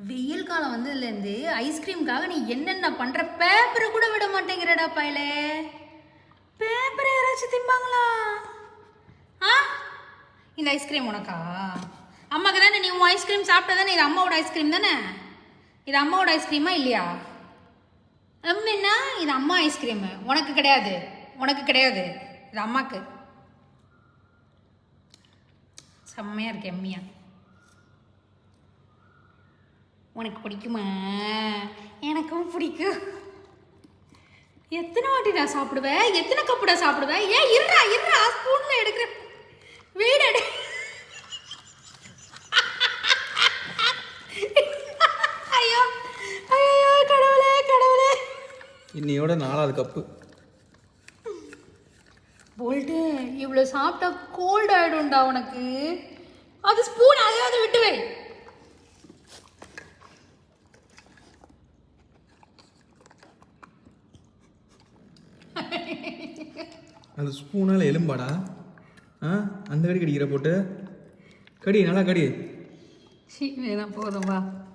வெயில் காலம் வந்ததுலேருந்து ஐஸ்கிரீமுக்காக நீ என்னென்ன பண்ணுற, பேப்பரை கூட விட மாட்டேங்கிறடா பாயில. பேப்பரை யாராச்சும் திம்பாங்களா? ஆ, இந்த ஐஸ்கிரீம் உனக்கா? அம்மாக்கு தானே, நீ உன் ஐஸ்கிரீம் சாப்பிட்டா தானே? இது அம்மாவோட ஐஸ்கிரீம் தானே? இது அம்மாவோட ஐஸ்கிரீமா இல்லையா? அம்மா, இது அம்மா ஐஸ்கிரீமு, உனக்கு கிடையாது, உனக்கு கிடையாது, இது அம்மாக்கு. செம்மையாக இருக்கு எம்மியா. உனக்கு பிடிக்குமா? எனக்கும் பிடிக்கும். எத்தனை வாட்டிடா சாப்பிடுவேன்? எத்தனை கப்புடா சாப்பிடுவேன்? ஏன் இருடா இருடா, ஸ்பூன்ல எடுக்கிறேன். வீடு எடு. ஐயோ ஐயோ, கடவுளே கடவுளே. இன்னையோட 4வது கப்பு. போல்ட்டு, இவ்வளோ சாப்பிட்டா கோல்ட் ஆகிடும்டா உனக்கு. அது ஸ்பூன் அதையாவது விட்டு வை. அந்த ஸ்பூனால் எலும்பாடா? அந்த கடி கடிக்கிற போட்டு கடி, நல்லா கடி. சீ, வேணாம், போதும் வா.